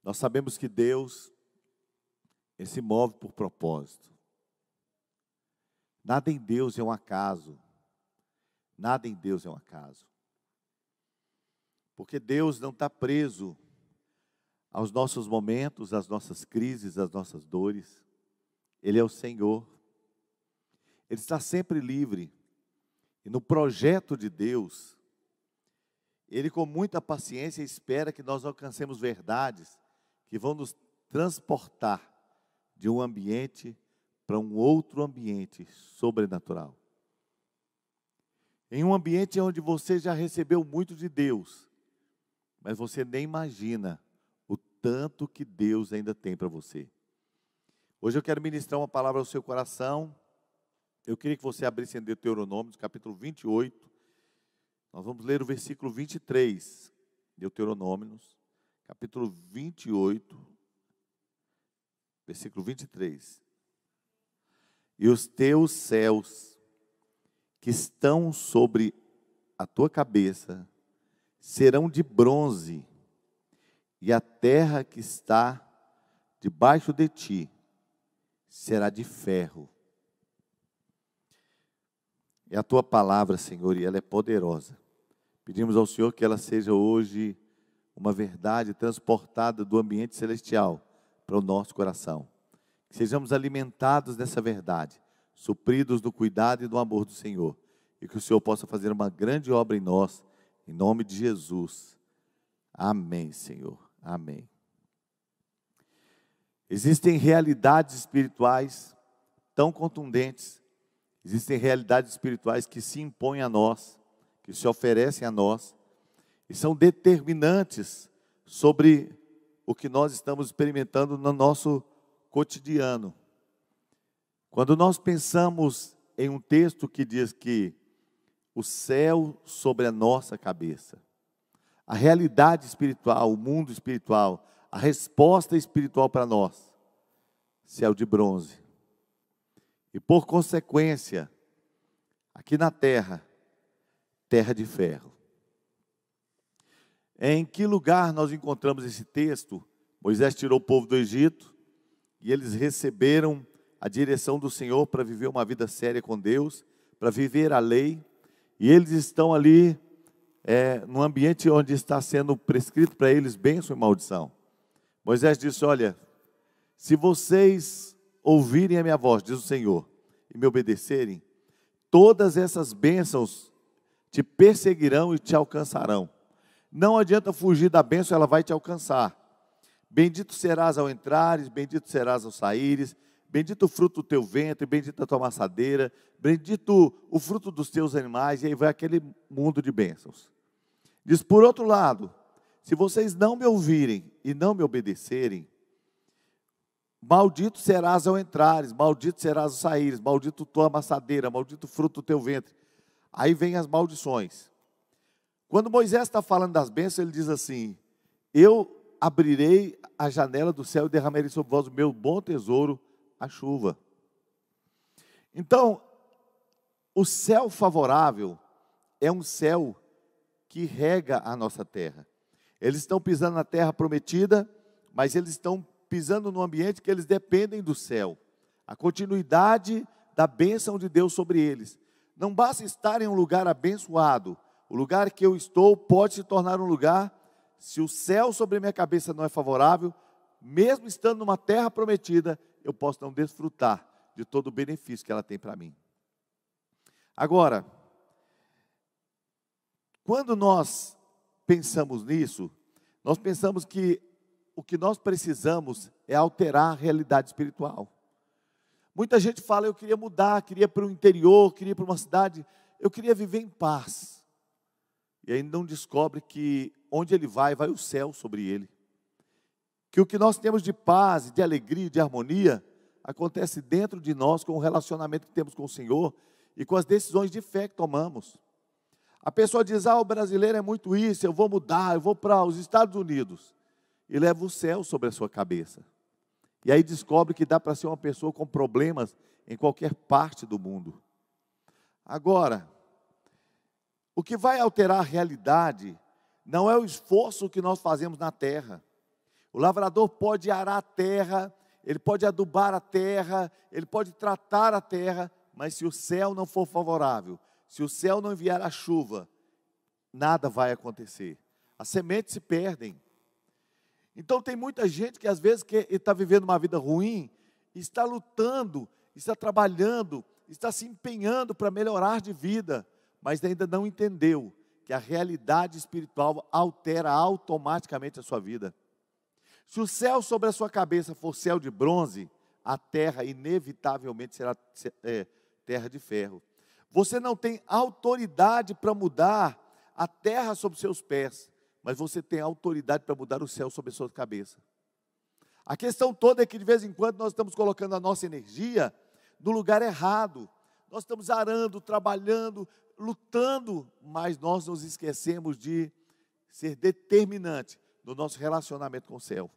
Nós sabemos que Deus, Ele se move por propósito. Nada em Deus é um acaso. Nada em Deus é um acaso. Porque Deus não está preso aos nossos momentos, às nossas crises, às nossas dores. Ele é o Senhor. Ele está sempre livre. E no projeto de Deus, Ele com muita paciência espera que nós alcancemos verdades que vão nos transportar de um ambiente para um outro ambiente sobrenatural. Em um ambiente onde você já recebeu muito de Deus, mas você nem imagina o tanto que Deus ainda tem para você. Hoje eu quero ministrar uma palavra ao seu coração. Eu queria que você abrisse em Deuteronômio, capítulo 28. Nós vamos ler o versículo 23. Deuteronômio, capítulo 28, versículo 23. E os teus céus que estão sobre a tua cabeça serão de bronze, e a terra que está debaixo de ti será de ferro. É a tua palavra, Senhor, e ela é poderosa. Pedimos ao Senhor que ela seja hoje uma verdade transportada do ambiente celestial para o nosso coração. Que sejamos alimentados dessa verdade, supridos do cuidado e do amor do Senhor. E que o Senhor possa fazer uma grande obra em nós, em nome de Jesus. Amém, Senhor. Amém. Existem realidades espirituais tão contundentes. Existem realidades espirituais que se impõem a nós, que se oferecem a nós, e são determinantes sobre o que nós estamos experimentando no nosso cotidiano. Quando nós pensamos em um texto que diz que o céu sobre a nossa cabeça, a realidade espiritual, o mundo espiritual, a resposta espiritual para nós, céu de bronze. E por consequência, aqui na terra, terra de ferro. Em que lugar nós encontramos esse texto? Moisés tirou o povo do Egito e eles receberam a direção do Senhor para viver uma vida séria com Deus, para viver a lei. E eles estão ali num ambiente onde está sendo prescrito para eles bênção e maldição. Moisés disse: olha, se vocês ouvirem a minha voz, diz o Senhor, e me obedecerem, todas essas bênçãos te perseguirão e te alcançarão. Não adianta fugir da bênção, ela vai te alcançar. Bendito serás ao entrares, bendito serás ao saíres, bendito o fruto do teu ventre, bendita a tua amassadeira, bendito o fruto dos teus animais, e aí vai aquele mundo de bênçãos. Diz, por outro lado, se vocês não me ouvirem e não me obedecerem, maldito serás ao entrares, maldito serás ao saíres, maldito tua amassadeira, maldito o fruto do teu ventre. Aí vem as maldições. Quando Moisés está falando das bênçãos, ele diz assim: eu abrirei a janela do céu e derramarei sobre vós o meu bom tesouro, a chuva. Então, o céu favorável é um céu que rega a nossa terra. Eles estão pisando na terra prometida, mas eles estão pisando num ambiente que eles dependem do céu. A continuidade da bênção de Deus sobre eles. Não basta estar em um lugar abençoado. O lugar que eu estou pode se tornar um lugar, se o céu sobre a minha cabeça não é favorável, mesmo estando numa terra prometida, eu posso não desfrutar de todo o benefício que ela tem para mim. Agora, quando nós pensamos nisso, nós pensamos que o que nós precisamos é alterar a realidade espiritual. Muita gente fala: eu queria mudar, queria ir para o interior, queria ir para uma cidade, eu queria viver em paz. E aí não descobre que onde ele vai o céu sobre ele. Que o que nós temos de paz, de alegria, de harmonia, acontece dentro de nós com o relacionamento que temos com o Senhor e com as decisões de fé que tomamos. A pessoa diz: o brasileiro é muito isso, eu vou mudar, eu vou para os Estados Unidos. E leva o céu sobre a sua cabeça. E aí descobre que dá para ser uma pessoa com problemas em qualquer parte do mundo. Agora, o que vai alterar a realidade não é o esforço que nós fazemos na terra. O lavrador pode arar a terra, ele pode adubar a terra, ele pode tratar a terra, mas se o céu não for favorável, se o céu não enviar a chuva, nada vai acontecer. As sementes se perdem. Então tem muita gente que às vezes está vivendo uma vida ruim, está lutando, está trabalhando, está se empenhando para melhorar de vida, mas ainda não entendeu que a realidade espiritual altera automaticamente a sua vida. Se o céu sobre a sua cabeça for céu de bronze, a terra inevitavelmente será terra de ferro. Você não tem autoridade para mudar a terra sob seus pés, mas você tem autoridade para mudar o céu sobre a sua cabeça. A questão toda é que de vez em quando nós estamos colocando a nossa energia no lugar errado. Nós estamos arando, trabalhando, lutando, mas nós nos esquecemos de ser determinante no nosso relacionamento com o céu.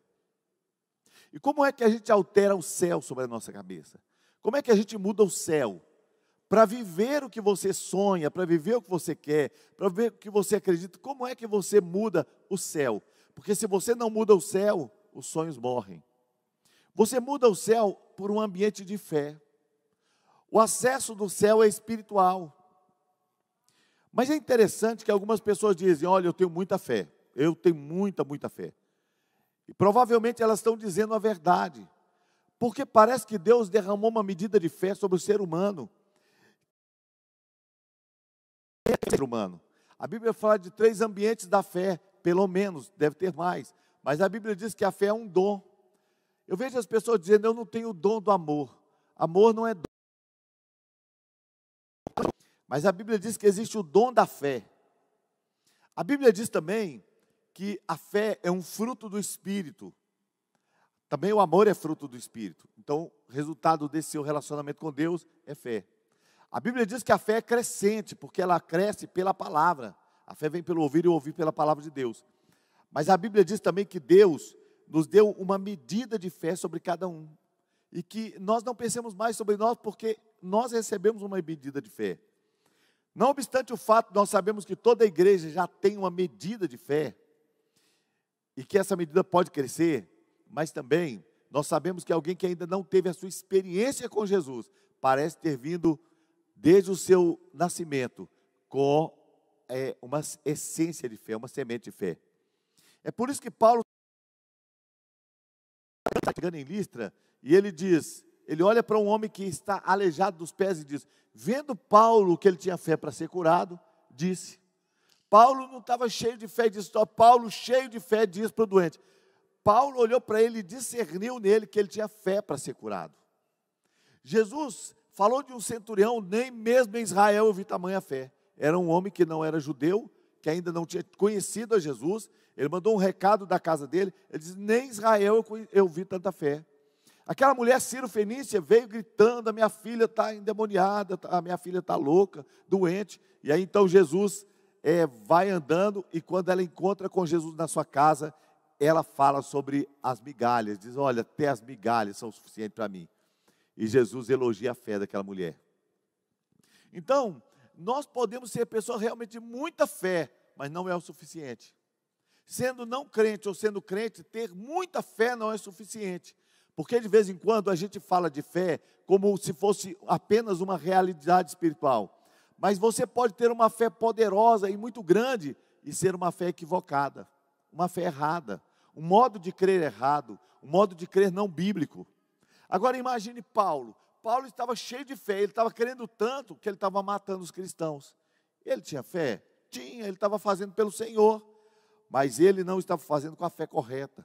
E como é que a gente altera o céu sobre a nossa cabeça? Como é que a gente muda o céu? Para viver o que você sonha, para viver o que você quer, para viver o que você acredita, como é que você muda o céu? Porque se você não muda o céu, os sonhos morrem. Você muda o céu por um ambiente de fé. O acesso do céu é espiritual. Mas é interessante que algumas pessoas dizem, olha, eu tenho muita fé. Eu tenho muita fé. E provavelmente elas estão dizendo a verdade. Porque parece que Deus derramou uma medida de fé sobre o ser humano. A Bíblia fala de 3 ambientes da fé, pelo menos, deve ter mais. Mas a Bíblia diz que a fé é um dom. Eu vejo as pessoas dizendo, eu não tenho o dom do amor. Amor não é dom. Mas a Bíblia diz que existe o dom da fé. A Bíblia diz também que a fé é um fruto do Espírito. Também o amor é fruto do Espírito. Então, o resultado desse seu relacionamento com Deus é fé. A Bíblia diz que a fé é crescente, porque ela cresce pela palavra. A fé vem pelo ouvir e ouvir pela palavra de Deus. Mas a Bíblia diz também que Deus nos deu uma medida de fé sobre cada um. E que nós não pensemos mais sobre nós, porque nós recebemos uma medida de fé. Não obstante o fato, nós sabemos que toda a igreja já tem uma medida de fé, e que essa medida pode crescer, mas também nós sabemos que alguém que ainda não teve a sua experiência com Jesus, parece ter vindo desde o seu nascimento, com uma essência de fé, uma semente de fé. É por isso que Paulo está chegando em Listra, e ele diz, ele olha para um homem que está aleijado dos pés e diz, vendo Paulo que ele tinha fé para ser curado, disse, Paulo não estava cheio de fé, disse, Paulo cheio de fé, diz para o doente. Paulo olhou para ele e discerniu nele que ele tinha fé para ser curado. Jesus falou de um centurião, nem mesmo em Israel eu vi tamanha fé. Era um homem que não era judeu, que ainda não tinha conhecido a Jesus. Ele mandou um recado da casa dele, ele disse, nem em Israel eu vi tanta fé. Aquela mulher Ciro-fenícia veio gritando, a minha filha está endemoniada, a minha filha está louca, doente. E aí então Jesus vai andando, e quando ela encontra com Jesus na sua casa, ela fala sobre as migalhas, diz, olha, até as migalhas são o suficiente para mim. E Jesus elogia a fé daquela mulher. Então, nós podemos ser pessoas realmente de muita fé, mas não é o suficiente. Sendo não crente ou sendo crente, ter muita fé não é suficiente. Porque de vez em quando a gente fala de fé como se fosse apenas uma realidade espiritual. Mas você pode ter uma fé poderosa e muito grande e ser uma fé equivocada, uma fé errada, um modo de crer errado, um modo de crer não bíblico. Agora imagine Paulo. Paulo estava cheio de fé, ele estava querendo tanto que ele estava matando os cristãos. Ele tinha fé? Tinha, ele estava fazendo pelo Senhor, mas ele não estava fazendo com a fé correta.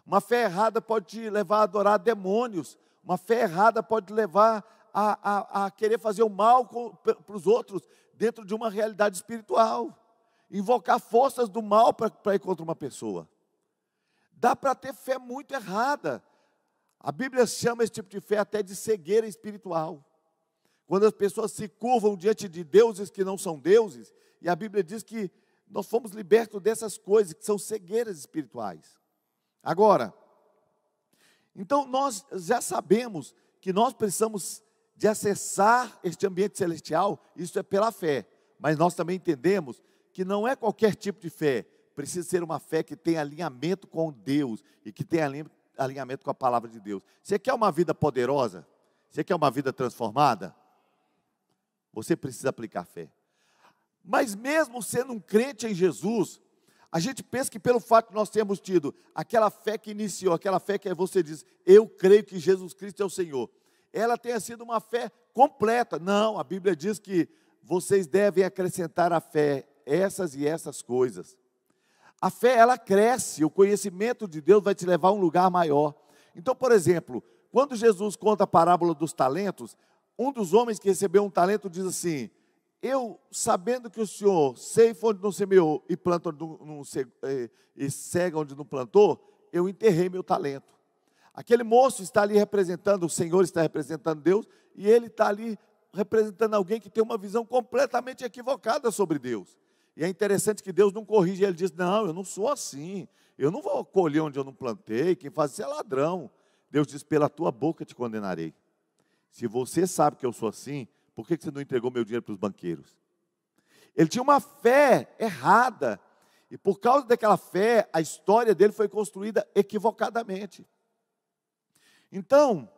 Uma fé errada pode te levar a adorar demônios, uma fé errada pode te levar a querer fazer o mal para os outros, dentro de uma realidade espiritual, invocar forças do mal para ir contra uma pessoa. Dá para ter fé muito errada. A Bíblia chama esse tipo de fé até de cegueira espiritual. Quando as pessoas se curvam diante de deuses que não são deuses, e a Bíblia diz que nós fomos libertos dessas coisas, que são cegueiras espirituais. Agora, então nós já sabemos que nós precisamos de acessar este ambiente celestial, isso é pela fé. Mas nós também entendemos que não é qualquer tipo de fé, precisa ser uma fé que tem alinhamento com Deus e que tem alinhamento com a palavra de Deus. Você quer uma vida poderosa? Você quer uma vida transformada? Você precisa aplicar fé. Mas mesmo sendo um crente em Jesus, a gente pensa que pelo fato de nós termos tido aquela fé que iniciou, aquela fé que você diz, eu creio que Jesus Cristo é o Senhor, ela tenha sido uma fé completa. Não, a Bíblia diz que vocês devem acrescentar à fé essas e essas coisas. A fé, ela cresce, o conhecimento de Deus vai te levar a um lugar maior. Então, por exemplo, quando Jesus conta a parábola dos talentos, um dos homens que recebeu um talento diz assim, eu, sabendo que o Senhor ceifa onde não semeou e planta e cega onde não plantou, eu enterrei meu talento. Aquele moço está ali representando, o Senhor está representando Deus, e ele está ali representando alguém que tem uma visão completamente equivocada sobre Deus. E é interessante que Deus não corrige, ele diz, não, eu não sou assim, eu não vou colher onde eu não plantei, quem faz isso é ladrão. Deus diz, pela tua boca te condenarei. Se você sabe que eu sou assim, por que você não entregou meu dinheiro para os banqueiros? Ele tinha uma fé errada, e por causa daquela fé, a história dele foi construída equivocadamente. Então,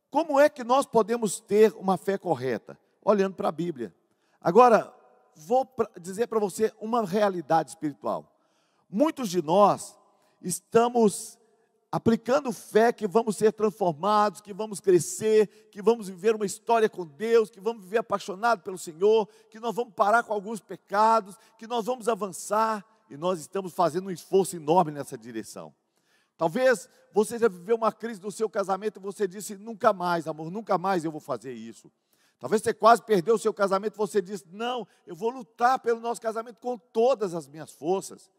como é que nós podemos ter uma fé correta? Olhando para a Bíblia. Agora, vou dizer para você uma realidade espiritual. Muitos de nós estamos aplicando fé que vamos ser transformados, que vamos crescer, que vamos viver uma história com Deus, que vamos viver apaixonados pelo Senhor, que nós vamos parar com alguns pecados, que nós vamos avançar, e nós estamos fazendo um esforço enorme nessa direção. Talvez você já viveu uma crise no seu casamento e você disse, nunca mais, amor, nunca mais eu vou fazer isso. Talvez você quase perdeu o seu casamento e você disse, não, eu vou lutar pelo nosso casamento com todas as minhas forças.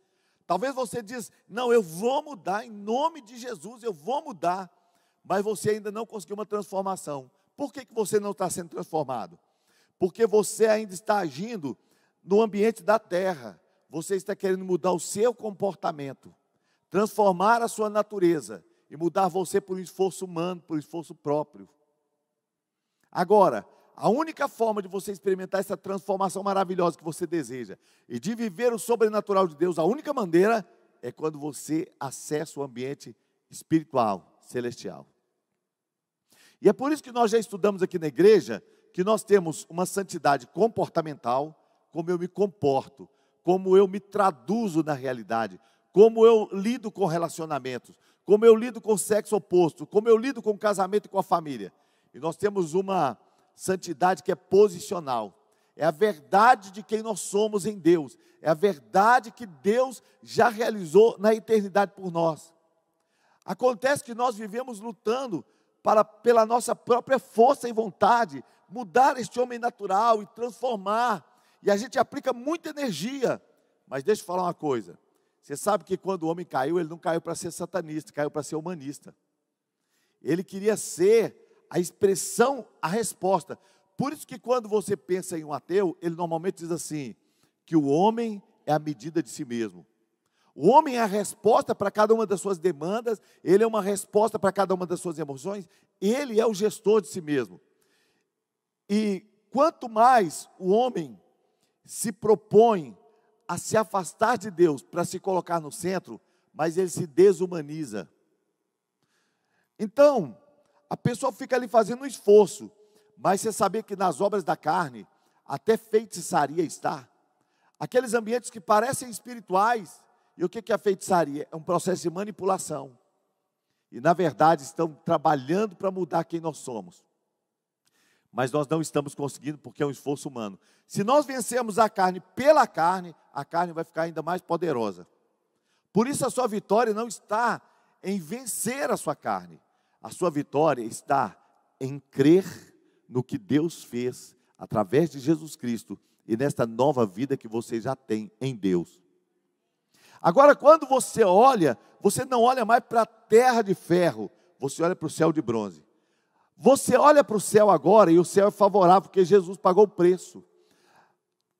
Talvez você diz, não, eu vou mudar, em nome de Jesus, eu vou mudar. Mas você ainda não conseguiu uma transformação. Por que você não está sendo transformado? Porque você ainda está agindo no ambiente da terra. Você está querendo mudar o seu comportamento, transformar a sua natureza e mudar você por um esforço humano, por um esforço próprio. Agora, a única forma de você experimentar essa transformação maravilhosa que você deseja e de viver o sobrenatural de Deus, a única maneira é quando você acessa o ambiente espiritual, celestial. E é por isso que nós já estudamos aqui na igreja que nós temos uma santidade comportamental, como eu me comporto, como eu me traduzo na realidade, como eu lido com relacionamentos, como eu lido com o sexo oposto, como eu lido com o casamento e com a família. E nós temos uma santidade que é posicional, é a verdade de quem nós somos em Deus, é a verdade que Deus já realizou na eternidade por nós. Acontece que nós vivemos lutando pela nossa própria força e vontade, mudar este homem natural e transformar, e a gente aplica muita energia, mas deixa eu falar uma coisa, você sabe que quando o homem caiu, ele não caiu para ser satanista, caiu para ser humanista. Ele queria ser a expressão, a resposta. Por isso que quando você pensa em um ateu, ele normalmente diz assim, que o homem é a medida de si mesmo. O homem é a resposta para cada uma das suas demandas, ele é uma resposta para cada uma das suas emoções, ele é o gestor de si mesmo. E quanto mais o homem se propõe a se afastar de Deus para se colocar no centro, mais ele se desumaniza. Então, a pessoa fica ali fazendo um esforço, mas você sabia que nas obras da carne, até feitiçaria está. Aqueles ambientes que parecem espirituais, e o que é a feitiçaria? É um processo de manipulação. E na verdade estão trabalhando para mudar quem nós somos. Mas nós não estamos conseguindo porque é um esforço humano. Se nós vencermos a carne pela carne, a carne vai ficar ainda mais poderosa. Por isso a sua vitória não está em vencer a sua carne. A sua vitória está em crer no que Deus fez através de Jesus Cristo e nesta nova vida que você já tem em Deus. Agora, quando você olha, você não olha mais para a terra de ferro, você olha para o céu de bronze. Você olha para o céu agora e o céu é favorável porque Jesus pagou o preço.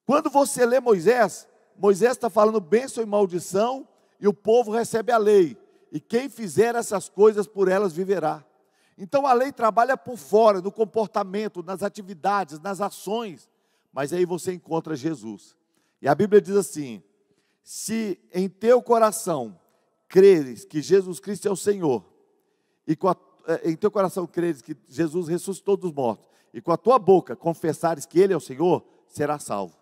Quando você lê Moisés, Moisés está falando bênção e maldição e o povo recebe a lei. E quem fizer essas coisas por elas viverá. Então a lei trabalha por fora, no comportamento, nas atividades, nas ações. Mas aí você encontra Jesus. E a Bíblia diz assim, se em teu coração creres que Jesus Cristo é o Senhor, e em teu coração creres que Jesus ressuscitou dos mortos, e com a tua boca confessares que Ele é o Senhor, serás salvo.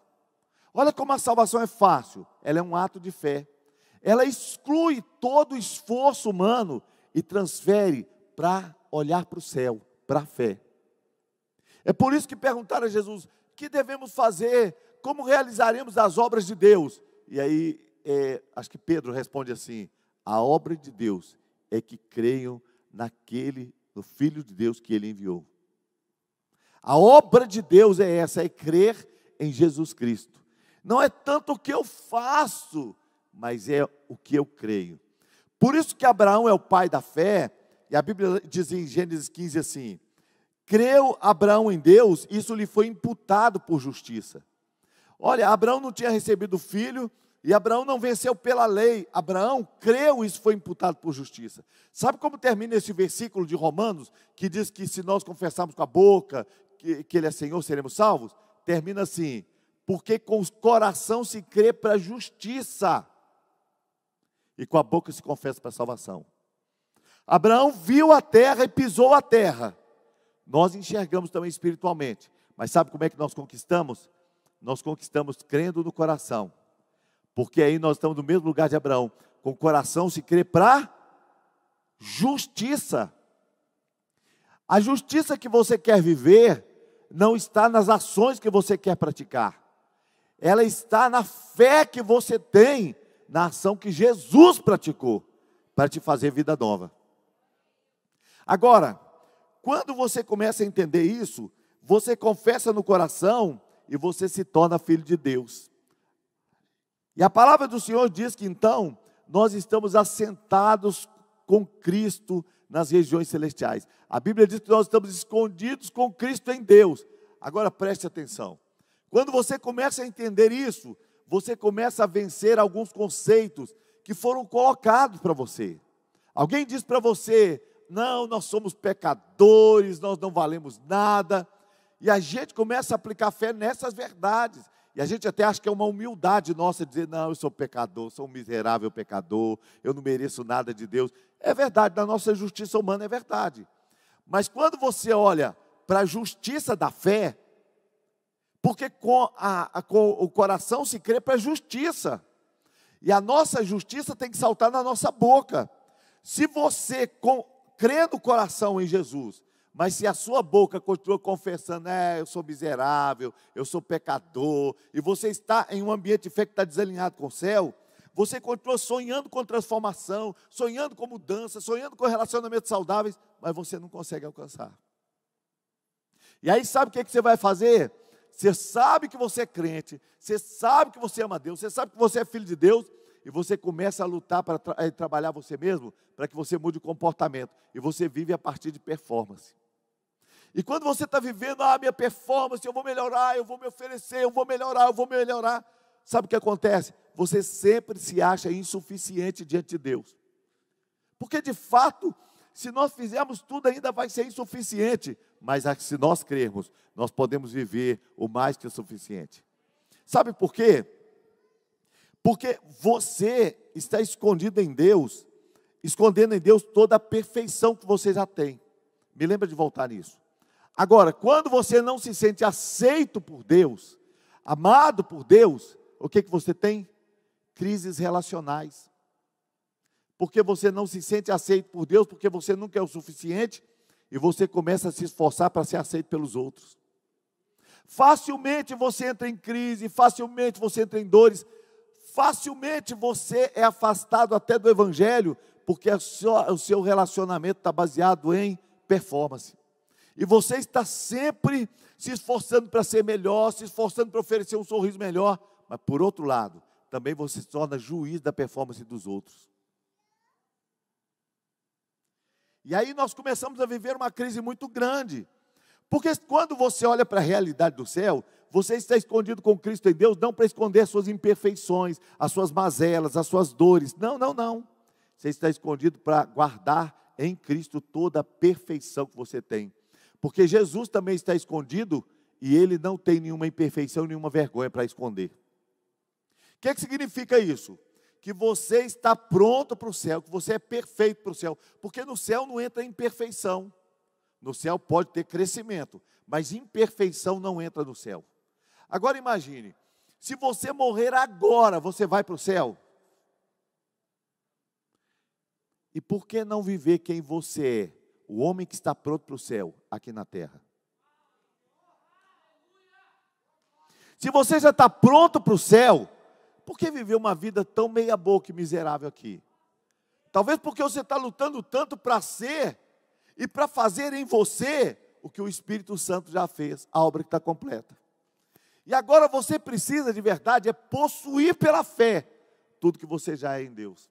Olha como a salvação é fácil, ela é um ato de fé. Ela exclui todo o esforço humano e transfere para olhar para o céu, para a fé. É por isso que perguntaram a Jesus: o que devemos fazer? Como realizaremos as obras de Deus? E aí, acho que Pedro responde assim: a obra de Deus é que creiam no Filho de Deus que Ele enviou. A obra de Deus é essa, é crer em Jesus Cristo. Não é tanto o que eu faço, mas é o que eu creio. Por isso que Abraão é o pai da fé, e a Bíblia diz em Gênesis 15 assim: creu Abraão em Deus, isso lhe foi imputado por justiça. Olha, Abraão não tinha recebido filho, e Abraão não venceu pela lei. Abraão creu, isso foi imputado por justiça. Sabe como termina esse versículo de Romanos, que diz que se nós confessarmos com a boca que Ele é Senhor, seremos salvos? Termina assim: porque com o coração se crê para a justiça, e com a boca se confessa para a salvação. Abraão viu a terra e pisou a terra. Nós enxergamos também espiritualmente, mas sabe como é que nós conquistamos? Nós conquistamos crendo no coração, porque aí nós estamos no mesmo lugar de Abraão. Com o coração se crê para justiça. A justiça que você quer viver não está nas ações que você quer praticar, ela está na fé que você tem na ação que Jesus praticou para te fazer vida nova. Agora, quando você começa a entender isso, você confessa no coração e você se torna filho de Deus. E a palavra do Senhor diz que então nós estamos assentados com Cristo nas regiões celestiais. A Bíblia diz que nós estamos escondidos com Cristo em Deus. Agora preste atenção. Quando você começa a entender isso, você começa a vencer alguns conceitos que foram colocados para você. Alguém diz para você: não, nós somos pecadores, nós não valemos nada. E a gente começa a aplicar fé nessas verdades. E a gente até acha que é uma humildade nossa dizer: não, eu sou pecador, sou um miserável pecador, eu não mereço nada de Deus. É verdade, na nossa justiça humana é verdade. Mas quando você olha para a justiça da fé, porque com o coração se crê para a justiça, e a nossa justiça tem que saltar na nossa boca. Se você crê no coração em Jesus, mas se a sua boca continua confessando: eu sou miserável, eu sou pecador, e você está em um ambiente de fé que está desalinhado com o céu, você continua sonhando com transformação, sonhando com mudança, sonhando com relacionamentos saudáveis, mas você não consegue alcançar. E aí sabe o que você vai fazer? Você sabe que você é crente, você sabe que você ama Deus, você sabe que você é filho de Deus, e você começa a lutar para trabalhar você mesmo, para que você mude o comportamento, e você vive a partir de performance. E quando você está vivendo: minha performance, eu vou melhorar, eu vou me oferecer, eu vou melhorar, sabe o que acontece? Você sempre se acha insuficiente diante de Deus, porque de fato, se nós fizermos tudo ainda vai ser insuficiente, mas se nós crermos, nós podemos viver o mais que o suficiente. Sabe por quê? Porque você está escondido em Deus, escondendo em Deus toda a perfeição que você já tem. Me lembra de voltar nisso. Agora, quando você não se sente aceito por Deus, amado por Deus, o que você tem? Crises relacionais. Porque você não se sente aceito por Deus, porque você nunca é o suficiente, e você começa a se esforçar para ser aceito pelos outros. Facilmente você entra em crise, facilmente você entra em dores, facilmente você é afastado até do Evangelho, porque o seu relacionamento está baseado em performance. E você está sempre se esforçando para ser melhor, se esforçando para oferecer um sorriso melhor, mas por outro lado, também você se torna juiz da performance dos outros. E aí nós começamos a viver uma crise muito grande, porque quando você olha para a realidade do céu, você está escondido com Cristo em Deus, não para esconder as suas imperfeições, as suas mazelas, as suas dores, não. Você está escondido para guardar em Cristo toda a perfeição que você tem, porque Jesus também está escondido, e Ele não tem nenhuma imperfeição, nenhuma vergonha para esconder. O que significa isso? Que você está pronto para o céu, que você é perfeito para o céu, porque no céu não entra imperfeição. No céu pode ter crescimento, mas imperfeição não entra no céu. Agora imagine, se você morrer agora, você vai para o céu? E por que não viver quem você é? O homem que está pronto para o céu, aqui na terra. Se você já está pronto para o céu, por que viver uma vida tão meia boca e miserável aqui? Talvez porque você está lutando tanto para ser e para fazer em você o que o Espírito Santo já fez, a obra que está completa. E agora você precisa de verdade, possuir pela fé tudo que você já é em Deus.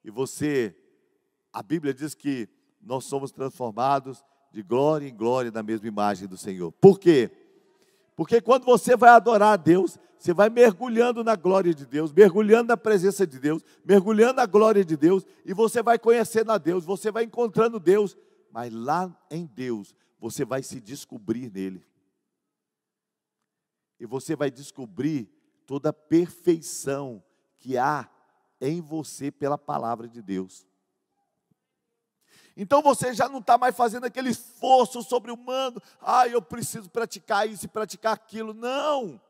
E você, a Bíblia diz que nós somos transformados de glória em glória na mesma imagem do Senhor. Por quê? Porque quando você vai adorar a Deus, você vai mergulhando na glória de Deus, mergulhando na presença de Deus, mergulhando na glória de Deus, e você vai conhecendo a Deus, você vai encontrando Deus, mas lá em Deus, você vai se descobrir nele. E você vai descobrir toda a perfeição que há em você pela palavra de Deus. Então você já não está mais fazendo aquele esforço sobre-humano, eu preciso praticar isso e praticar aquilo. Não,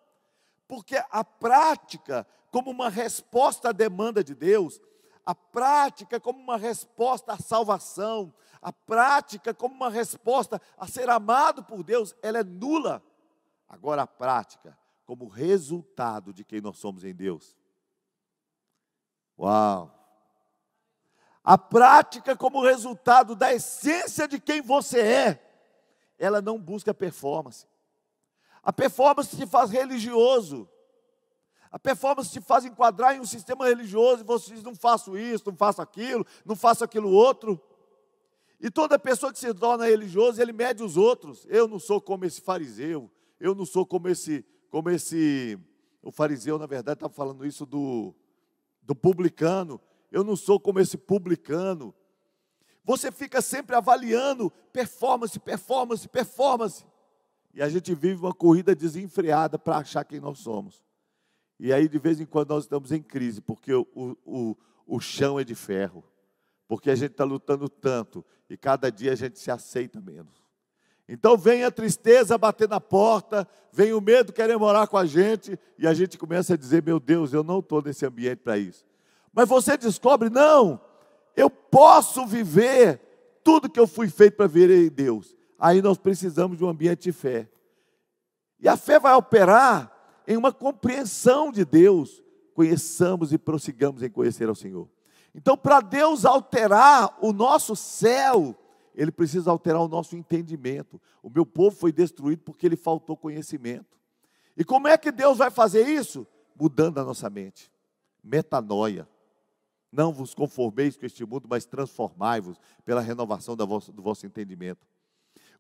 porque a prática como uma resposta à demanda de Deus, a prática como uma resposta à salvação, a prática como uma resposta a ser amado por Deus, ela é nula. Agora a prática como resultado de quem nós somos em Deus. Uau! A prática como resultado da essência de quem você é, ela não busca performance. A performance te faz religioso. A performance te faz enquadrar em um sistema religioso e você diz, não faço isso, não faço aquilo outro. E toda pessoa que se torna religioso, ele mede os outros. Eu não sou como esse fariseu, eu não sou como esse o fariseu, na verdade, estava falando isso do publicano. Eu não sou como esse publicano. Você fica sempre avaliando performance. E a gente vive uma corrida desenfreada para achar quem nós somos. E aí, de vez em quando, nós estamos em crise, porque o chão é de ferro. Porque a gente está lutando tanto, e cada dia a gente se aceita menos. Então vem a tristeza bater na porta, vem o medo querer morar com a gente, e a gente começa a dizer, meu Deus, eu não estou nesse ambiente para isso. Mas você descobre, não, eu posso viver tudo que eu fui feito para viver em Deus. Aí nós precisamos de um ambiente de fé. E a fé vai operar em uma compreensão de Deus. Conheçamos e prossigamos em conhecer ao Senhor. Então, para Deus alterar o nosso céu, Ele precisa alterar o nosso entendimento. O meu povo foi destruído porque ele faltou conhecimento. E como é que Deus vai fazer isso? Mudando a nossa mente. Metanoia. Não vos conformeis com este mundo, mas transformai-vos pela renovação do vosso entendimento.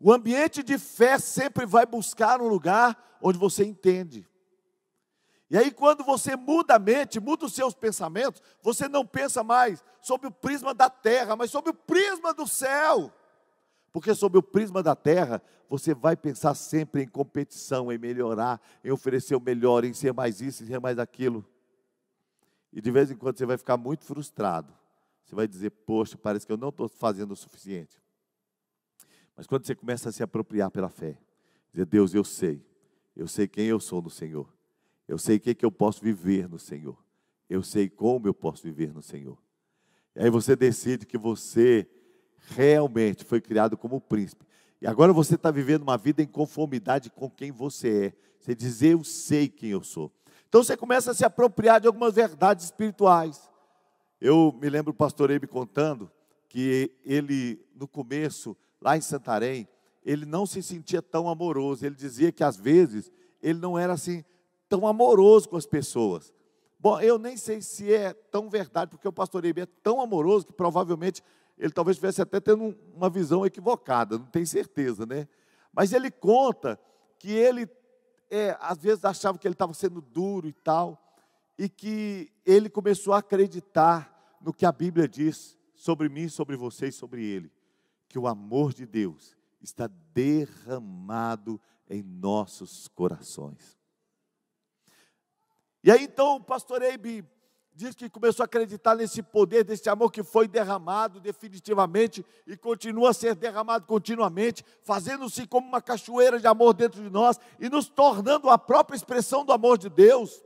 O ambiente de fé sempre vai buscar um lugar onde você entende. E aí quando você muda a mente, muda os seus pensamentos, você não pensa mais sob o prisma da terra, mas sob o prisma do céu. Porque sob o prisma da terra, você vai pensar sempre em competição, em melhorar, em oferecer o melhor, em ser mais isso, em ser mais aquilo. E de vez em quando você vai ficar muito frustrado. Você vai dizer, poxa, parece que eu não estou fazendo o suficiente. Mas quando você começa a se apropriar pela fé, dizer, Deus, eu sei quem eu sou no Senhor. Eu sei o que eu posso viver no Senhor. Eu sei como eu posso viver no Senhor. E aí você decide que você realmente foi criado como príncipe. E agora você está vivendo uma vida em conformidade com quem você é. Você diz, eu sei quem eu sou. Então você começa a se apropriar de algumas verdades espirituais. Eu me lembro o pastor Eibe contando que ele, no começo, lá em Santarém, ele não se sentia tão amoroso. Ele dizia que às vezes ele não era assim tão amoroso com as pessoas. Bom, eu nem sei se é tão verdade, porque o pastor Eibe é tão amoroso que provavelmente ele talvez estivesse até tendo uma visão equivocada, não tenho certeza, né? Mas ele conta que ele às vezes achava que ele estava sendo duro e tal, e que ele começou a acreditar no que a Bíblia diz sobre mim, sobre você e sobre ele, que o amor de Deus está derramado em nossos corações. E aí então o pastor Eibe diz que começou a acreditar nesse poder, desse amor que foi derramado definitivamente e continua a ser derramado continuamente, fazendo-se como uma cachoeira de amor dentro de nós e nos tornando a própria expressão do amor de Deus.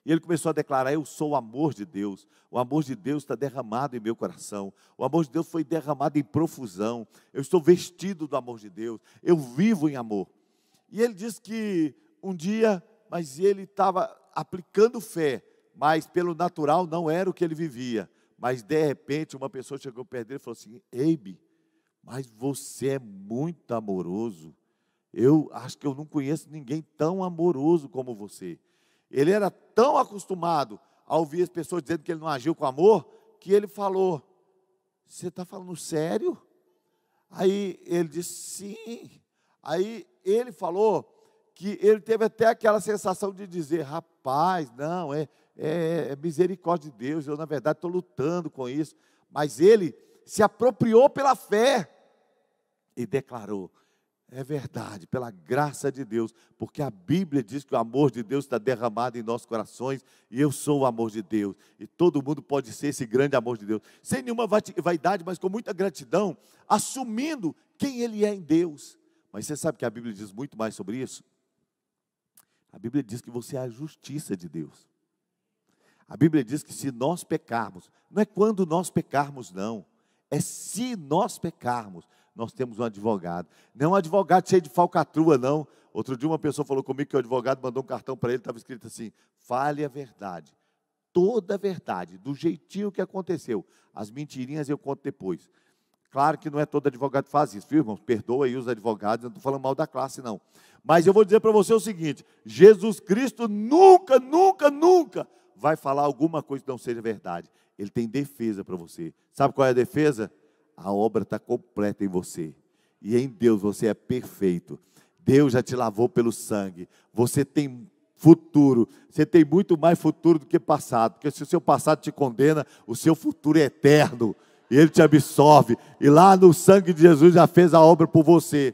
E ele começou a declarar: eu sou o amor de Deus. O amor de Deus está derramado em meu coração. O amor de Deus foi derramado em profusão. Eu estou vestido do amor de Deus. Eu vivo em amor. E ele diz que um dia, mas ele estava aplicando fé, mas pelo natural não era o que ele vivia. Mas de repente uma pessoa chegou perto dele e falou assim: Eibe, mas você é muito amoroso. Eu acho que eu não conheço ninguém tão amoroso como você. Ele era tão acostumado a ouvir as pessoas dizendo que ele não agiu com amor, que ele falou: você está falando sério? Aí ele disse: sim. Aí ele falou que ele teve até aquela sensação de dizer: rapaz, não, é misericórdia de Deus, eu na verdade estou lutando com isso. Mas ele se apropriou pela fé e declarou: é verdade, pela graça de Deus, porque a Bíblia diz que o amor de Deus está derramado em nossos corações, e eu sou o amor de Deus, e todo mundo pode ser esse grande amor de Deus, sem nenhuma vaidade, mas com muita gratidão, assumindo quem Ele é em Deus. Mas você sabe que a Bíblia diz muito mais sobre isso? A Bíblia diz que você é a justiça de Deus. A Bíblia diz que se nós pecarmos, não é quando nós pecarmos não, é se nós pecarmos, nós temos um advogado. Não é um advogado cheio de falcatrua, não. Outro dia uma pessoa falou comigo que o advogado mandou um cartão para ele, estava escrito assim: fale a verdade, toda a verdade, do jeitinho que aconteceu. As mentirinhas eu conto depois. Claro que não é todo advogado que faz isso, viu, irmãos? Perdoa aí os advogados, eu não estou falando mal da classe, não. Mas eu vou dizer para você o seguinte: Jesus Cristo nunca, nunca, nunca vai falar alguma coisa que não seja verdade. Ele tem defesa para você. Sabe qual é a defesa? A obra está completa em você. E em Deus você é perfeito. Deus já te lavou pelo sangue. Você tem futuro. Você tem muito mais futuro do que passado. Porque se o seu passado te condena, o seu futuro é eterno. E Ele te absorve. E lá no sangue de Jesus já fez a obra por você.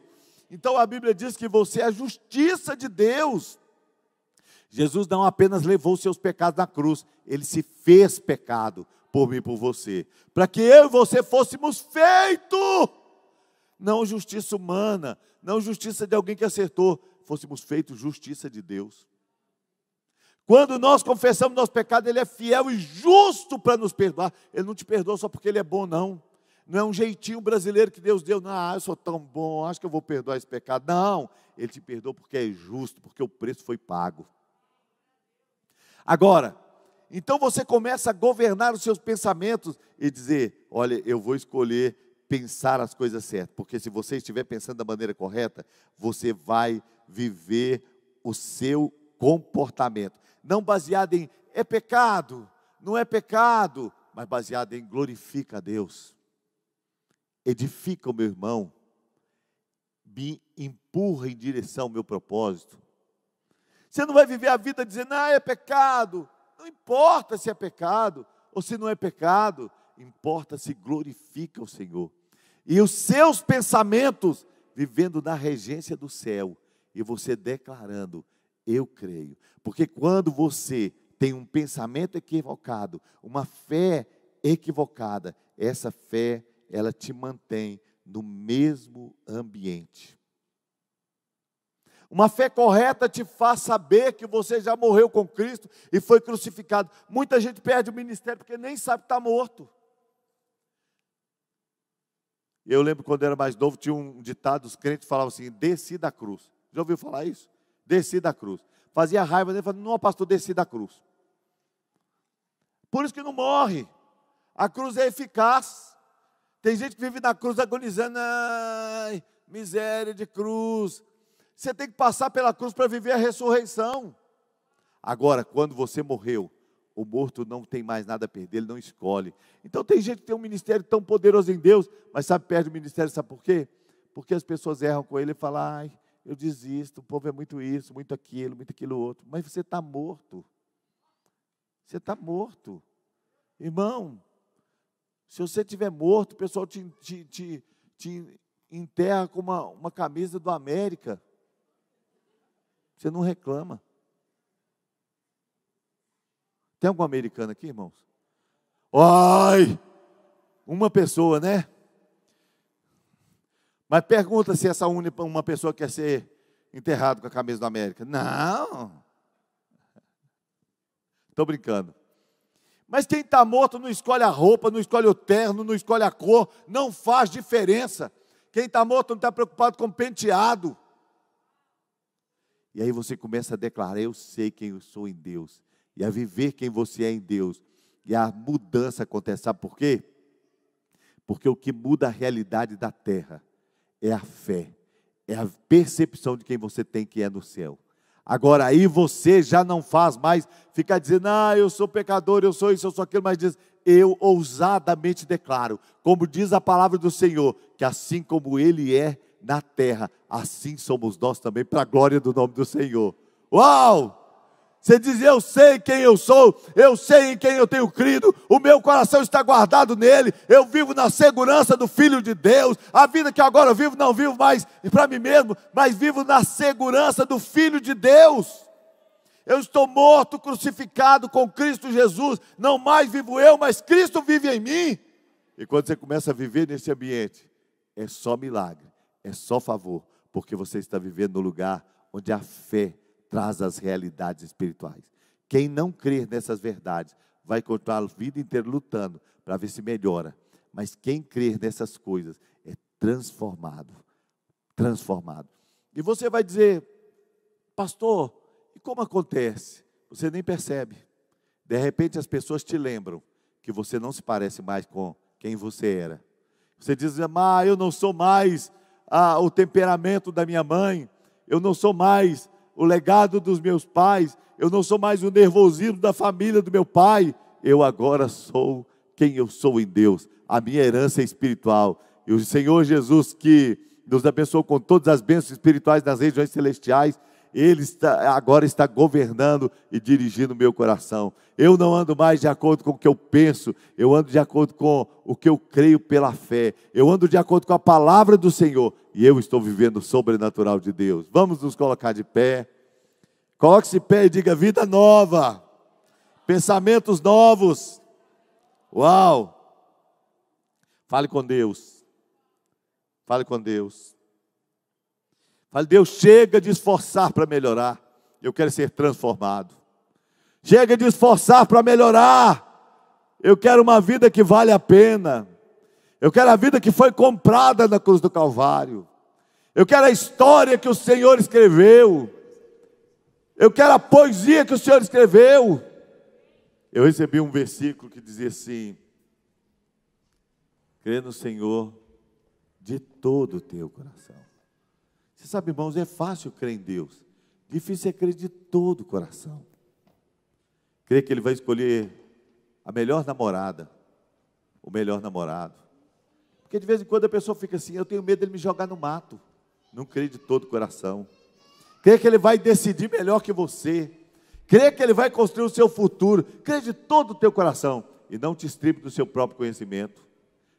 Então a Bíblia diz que você é a justiça de Deus. Jesus não apenas levou os seus pecados na cruz, Ele se fez pecado por mim e por você, para que eu e você fôssemos feitos, não justiça humana, não justiça de alguém que acertou, fôssemos feitos justiça de Deus. Quando nós confessamos nosso pecado, Ele é fiel e justo para nos perdoar. Ele não te perdoa só porque Ele é bom, não. Não é um jeitinho brasileiro que Deus deu: não, eu sou tão bom, acho que eu vou perdoar esse pecado. Não, Ele te perdoa porque é justo, porque o preço foi pago. Agora, então você começa a governar os seus pensamentos e dizer: olha, eu vou escolher pensar as coisas certas, porque se você estiver pensando da maneira correta, você vai viver o seu comportamento, não baseado em é pecado, não é pecado, mas baseado em glorifica a Deus, edifica o meu irmão, me empurra em direção ao meu propósito. Você não vai viver a vida dizendo: ah, é pecado. Não importa se é pecado ou se não é pecado, importa se glorifica o Senhor. E os seus pensamentos vivendo na regência do céu, e você declarando: eu creio. Porque quando você tem um pensamento equivocado, uma fé equivocada, essa fé, ela te mantém no mesmo ambiente. Uma fé correta te faz saber que você já morreu com Cristo e foi crucificado. Muita gente perde o ministério porque nem sabe que está morto. Eu lembro quando eu era mais novo, tinha um ditado, os crentes falavam assim: desci da cruz. Já ouviu falar isso? Desci da cruz. Fazia raiva dele, falando: não, pastor, desci da cruz. Por isso que não morre. A cruz é eficaz. Tem gente que vive na cruz agonizando: ai, miséria de cruz. Você tem que passar pela cruz para viver a ressurreição. Agora, quando você morreu, o morto não tem mais nada a perder, ele não escolhe. Então tem gente que tem um ministério tão poderoso em Deus, mas perde o ministério, sabe por quê? Porque as pessoas erram com ele e falam: ai, eu desisto, o povo é muito isso, muito aquilo outro. Mas você está morto. Você está morto. Irmão, se você estiver morto, o pessoal te enterra com uma camisa do América. Você não reclama. Tem algum americano aqui, irmãos? Ai, uma pessoa, né? Mas pergunta se essa uma pessoa quer ser enterrado com a camisa da América. Não. Estou brincando. Mas quem está morto não escolhe a roupa, não escolhe o terno, não escolhe a cor, não faz diferença. Quem está morto não está preocupado com penteado. E aí você começa a declarar: eu sei quem eu sou em Deus. E a viver quem você é em Deus. E a mudança acontece. Sabe por quê? Porque o que muda a realidade da terra é a fé. É a percepção de quem você tem que é no céu. Agora aí você já não faz mais ficar dizendo: eu sou pecador, eu sou isso, eu sou aquilo. Mas diz: eu ousadamente declaro, como diz a palavra do Senhor, que assim como Ele é na terra, assim somos nós também, para a glória do nome do Senhor. Uau! Você diz: eu sei quem eu sou, eu sei em quem eu tenho crido, o meu coração está guardado nele, eu vivo na segurança do Filho de Deus. A vida que agora eu vivo, não vivo mais para mim mesmo, mas vivo na segurança do Filho de Deus. Eu estou morto, crucificado com Cristo Jesus, não mais vivo eu, mas Cristo vive em mim. E quando você começa a viver nesse ambiente, é só milagre, é só favor, porque você está vivendo no lugar onde a fé traz as realidades espirituais. Quem não crer nessas verdades vai continuar a vida inteira lutando para ver se melhora. Mas quem crer nessas coisas é transformado. Transformado. E você vai dizer: pastor, e como acontece? Você nem percebe. De repente as pessoas te lembram que você não se parece mais com quem você era. Você diz: eu não sou mais o temperamento da minha mãe, eu não sou mais o legado dos meus pais, eu não sou mais o nervosismo da família do meu pai, eu agora sou quem eu sou em Deus, a minha herança é espiritual. E o Senhor Jesus, que nos abençoou com todas as bênçãos espirituais nas regiões celestiais, Ele agora está governando e dirigindo o meu coração. Eu não ando mais de acordo com o que eu penso, eu ando de acordo com o que eu creio pela fé, eu ando de acordo com a palavra do Senhor, e eu estou vivendo o sobrenatural de Deus. Vamos nos colocar de pé. Coloque-se de pé e diga: vida nova, pensamentos novos. Uau! Fale com Deus. Fale com Deus. Fale: Deus, chega de esforçar para melhorar, eu quero ser transformado. Chega de esforçar para melhorar, eu quero uma vida que vale a pena. Eu quero a vida que foi comprada na cruz do Calvário. Eu quero a história que o Senhor escreveu. Eu quero a poesia que o Senhor escreveu. Eu recebi um versículo que dizia assim: crê no Senhor de todo o teu coração. Você sabe, irmãos, é fácil crer em Deus, difícil é crer de todo o coração. Crer que Ele vai escolher a melhor namorada, o melhor namorado. Porque de vez em quando a pessoa fica assim: eu tenho medo dele me jogar no mato. Não crê de todo o coração. Crê que Ele vai decidir melhor que você. Crê que Ele vai construir o seu futuro. Crê de todo o teu coração. E não te estripe do seu próprio conhecimento.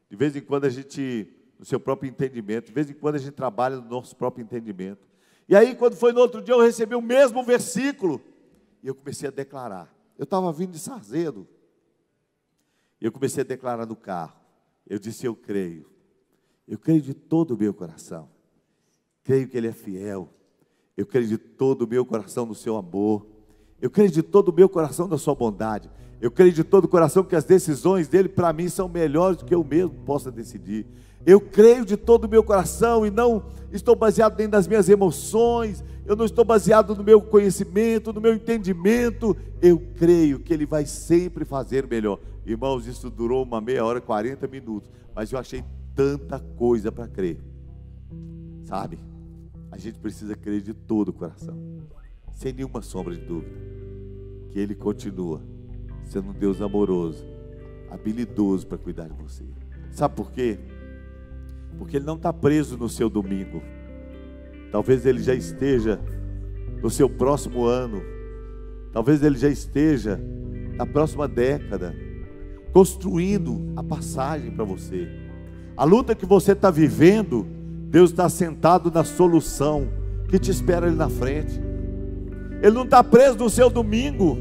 De vez em quando a gente, no seu próprio entendimento, de vez em quando a gente trabalha no nosso próprio entendimento. E aí, quando foi no outro dia, eu recebi o mesmo versículo. E eu comecei a declarar. Eu estava vindo de Sarzedo. E eu comecei a declarar no carro. Eu disse: eu creio de todo o meu coração, creio que Ele é fiel, eu creio de todo o meu coração no seu amor, eu creio de todo o meu coração na sua bondade, eu creio de todo o coração que as decisões dEle para mim são melhores do que eu mesmo possa decidir. Eu creio de todo o meu coração e não estou baseado nem nas minhas emoções, eu não estou baseado no meu conhecimento, no meu entendimento. Eu creio que Ele vai sempre fazer melhor. Irmãos, isso durou uma meia hora, 40 minutos, mas eu achei tanta coisa para crer. Sabe, a gente precisa crer de todo o coração, sem nenhuma sombra de dúvida, que Ele continua sendo um Deus amoroso, habilidoso para cuidar de você. Sabe por quê? Porque Ele não está preso no seu domingo. Talvez Ele já esteja no seu próximo ano. Talvez Ele já esteja na próxima década, construindo a passagem para você. A luta que você está vivendo, Deus está sentado na solução que te espera ali na frente. Ele não está preso no seu domingo.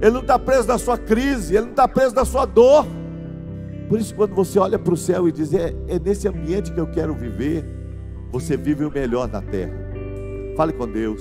Ele não está preso na sua crise, Ele não está preso na sua dor. Por isso, quando você olha para o céu e diz, é nesse ambiente que eu quero viver, você vive o melhor na terra. Fale com Deus.